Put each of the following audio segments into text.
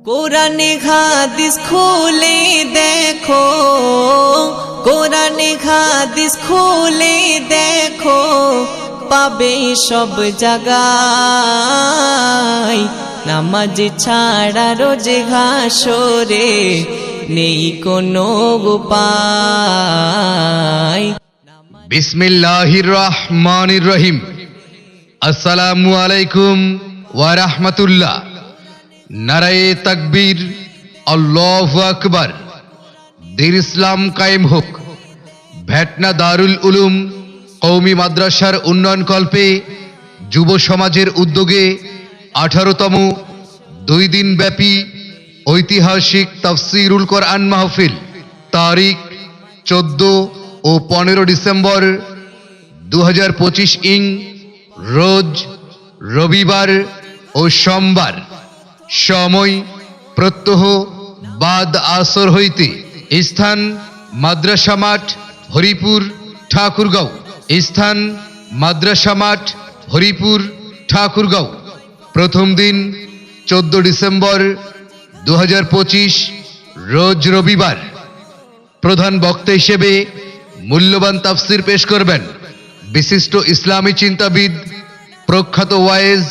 কোরআনে হাদিস খুলে দেখো, কোরআনে হাদিস খুলে দেখো, পাবে সব জায়গায়। নামাজ ছাড়া রোজে হাসরে নেই কোনো উপায়। বিসমিল্লাহির রহমানির রহিম। আসসালামু আলাইকুম ওয়া রাহমাতুল্লাহ। নারায়ে তাকবীর, আল্লাহু আকবার। দ্বীর ইসলাম কায়েম হোক। ভেটনা দারুল উলুম কওমি মাদ্রাসার উন্নয়ন কল্পে যুব সমাজের উদ্যোগে 18তম 2 দিন ব্যাপী ঐতিহাসিক তাফসীরুল কোরআন মাহফিল তারিখ 14 ও 15 ডিসেম্বর 2025 ইং রোজ রবিবার ও সোমবার। সময় প্রত্যহ বাদ আসর হইতে। স্থান মাদ্রাসা মাঠ হরিপুর ঠাকুরগাঁও। স্থান মাদ্রাসা মাঠ হরিপুর ঠাকুরগাঁও। প্রথম দিন 14 ডিসেম্বর 2025 রোজ রবিবার। প্রধান বক্তা হিসেবে মূল্যবান তাফসির পেশ করবেন বিশিষ্ট ইসলামী চিন্তাবিদ প্রখ্যাত ওয়াইজ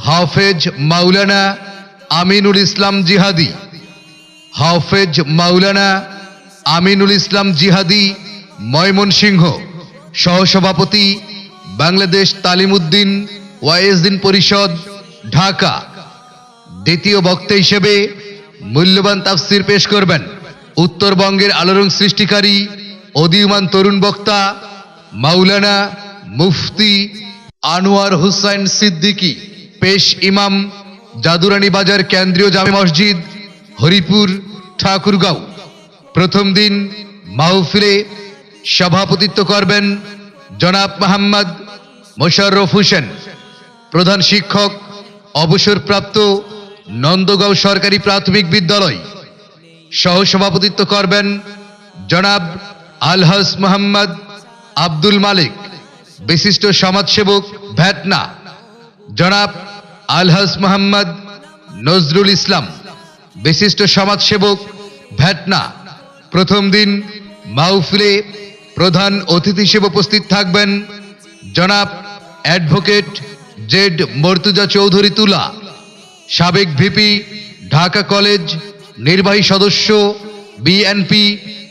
হাফেজ মাওলানা আমিনুল ইসলাম জিহাদি। হাফেজ মাওলানা আমিনুল ইসলাম জিহাদি ময়মনসিংহ। সহসভাপতি বাংলাদেশ তালিমউদ্দিন ওয়াইজদ্দিন পরিষদ ঢাকা। দ্বিতীয় বক্তা হিসেবে মূল্যবান তাফসির পেশ করবেন উত্তরবঙ্গের আলোড়ন সৃষ্টিকারী উদীয়মান তরুণ বক্তা মাওলানা মুফতি আনোয়ার হুসাইন সিদ্দিকী। পেশ ইমাম জাদুরানী বাজার কেন্দ্রীয় জামে মসজিদ হরিপুর ঠাকুরগাঁও। প্রথম দিন মাহফিলে সভাপতিত্ব করবেন জনাব মোহাম্মদ মোশাররফ হোসেন। প্রধান শিক্ষক অবসরপ্রাপ্ত নন্দগাঁও সরকারি প্রাথমিক বিদ্যালয়। সহসভাপতিত্ব করবেন জনাব আলহাজ মোহাম্মদ আব্দুল মালিক। বিশিষ্ট সমাজসেবক ভেটনা জনাব আলহাজ মোহাম্মদ নজরুল ইসলাম। বিশিষ্ট সমাজসেবক ভেটনা। প্রথম দিন মাহফিলে প্রধান অতিথি হিসেবে উপস্থিত থাকবেন জনাব অ্যাডভোকেট জেড মর্তুজা চৌধুরী তুলা, সাবেক ভিপি ঢাকা কলেজ, নির্বাহী সদস্য বিএনপি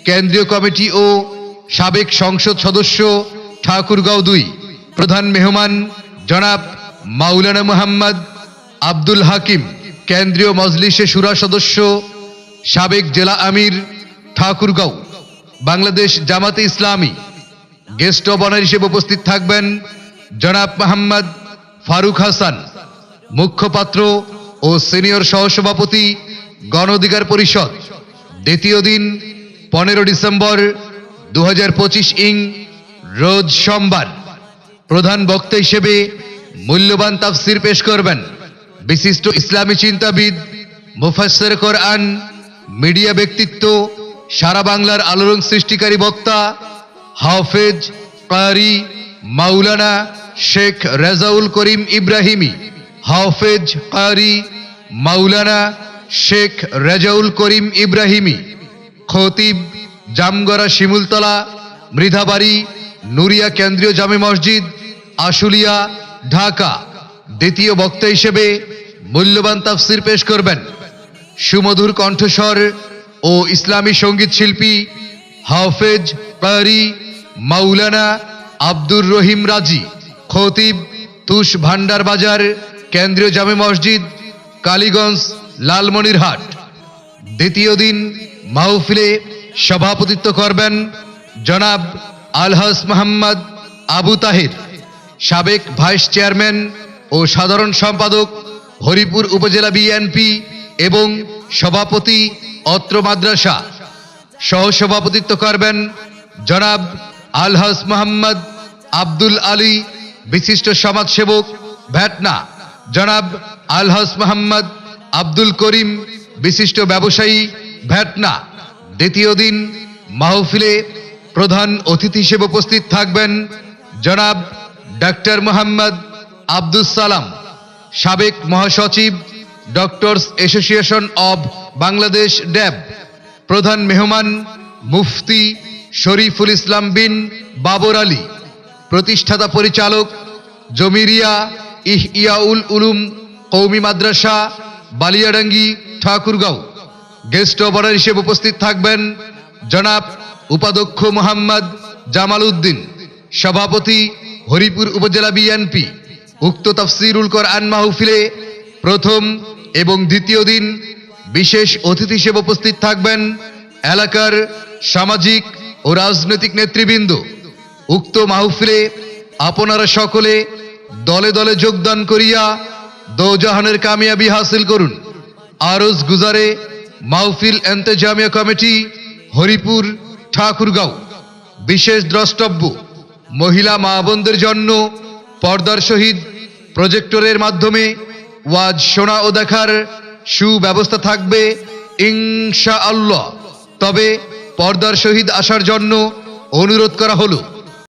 কেন্দ্রীয় কমিটি ও সাবেক সংসদ সদস্য ঠাকুরগাঁও 2। প্রধান মেহমান জনাব মাওলানা মোহাম্মদ আব্দুল হাকিম, কেন্দ্রীয় মজলিসে শুরা সদস্য, সাবেক জেলা আমির ঠাকুরগাঁও, বাংলাদেশ জামাতে ইসলামী। গেস্ট অব অনার হিসেবে উপস্থিত থাকবেন জনাব মোহাম্মদ ফারুক হাসান, মুখপাত্র ও সিনিয়র সহসভাপতি গণ অধিকার পরিষদ। দ্বিতীয় দিন 15 ডিসেম্বর 2025 ইং রোজ সোমবার। প্রধান বক্তা হিসেবে মূল্যবান তাফসির পেশ করবেন বিশিষ্ট ইসলামী চিন্তাবিদ, মুফাসসির কোরআন, মিডিয়া ব্যক্তিত্ব, সারা বাংলার আলোড়ন সৃষ্টিকারী বক্তা হাফেজ কারি মাওলানা শেখ রেজাউল করিম ইব্রাহিমি। হাফেজ কারি মাওলানা শেখ রেজাউল করিম ইব্রাহিমি। খতিব জামগড়া শিমুলতলা মৃধাবাড়ি নুরিয়া কেন্দ্রীয় জামে মসজিদ আশুলিয়া ঢাকা। দ্বিতীয় বক্তা হিসেবে মূল্যবান তাফসির পেশ করবেন সুমধুর কণ্ঠস্বর ও ইসলামী সঙ্গীত শিল্পী হাফেজ কারি মাওলানা আব্দুর রহিম রাজি। খতিব তুষ ভান্ডার বাজার কেন্দ্রীয় জামে মসজিদ কালীগঞ্জ লালমনিরহাট। দ্বিতীয় দিন মাহফিলে সভাপতিত্ব করবেন জনাব আলহাজ মোহাম্মদ আবু তাহির, সাবেক ভাইস চেয়ারম্যান ও সাধারণ সম্পাদক হরিপুর উপজেলা বিএনপি এবং সভাপতি অত্র মাদ্রাসা। সহসভাপতিত্ব করবেন জনাব আলহাজ মোহাম্মদ আব্দুল আলী, বিশিষ্ট সমাজসেবক ভেটনা। জনাব আলহাজ মোহাম্মদ আব্দুল করিম, বিশিষ্ট ব্যবসায়ী ভেটনা। দ্বিতীয় দিন মাহফিলে প্রধান অতিথি হিসেবে উপস্থিত থাকবেন জনাব ডাক্তার মোহাম্মদ আব্দুস সালাম, সাবেক মহাসচিব ডক্টরস অ্যাসোসিয়েশন অব বাংলাদেশ ড্যাব। প্রধান মেহমান মুফতি শরীফুল ইসলাম বিন বাবর আলী, প্রতিষ্ঠাতা পরিচালক Jamiria Ihyaul Ulum Qawmi Madrasa Baliadangi Thakurgaon. Guest of honour হিসেবে উপস্থিত থাকবেন জনাব উপাধ্যক্ষ মোহাম্মদ জামাল উদ্দিন, সভাপতি হরিপুর উপজেলা বিএনপি। উক্ত তাফসিরুল কোরআন মাহফিলে প্রথম এবং দ্বিতীয় দিন বিশেষ অতিথি হিসেবে উপস্থিত থাকবেন এলাকার সামাজিক ও রাজনৈতিক নেতৃবৃন্দ। উক্ত মাহফিলে আপনারা সকলে দলে দলে যোগদান করিয়া দোজাহানের কামিয়াবি হাসিল করুন। আরজ গুজারে মাহফিল এন্তেজামিয়া কমিটি হরিপুর ঠাকুরগাঁও। বিশেষ দ্রষ্টব্য মহিলা মা বোনদের জন্য পর্দার সহিত প্রজেক্টরের মাধ্যমে ওয়াজ শোনা ও দেখার সুব্যবস্থা থাকবে ইনশাআল্লাহ। তবে পর্দার সহিত আসার জন্য অনুরোধ করা হলো।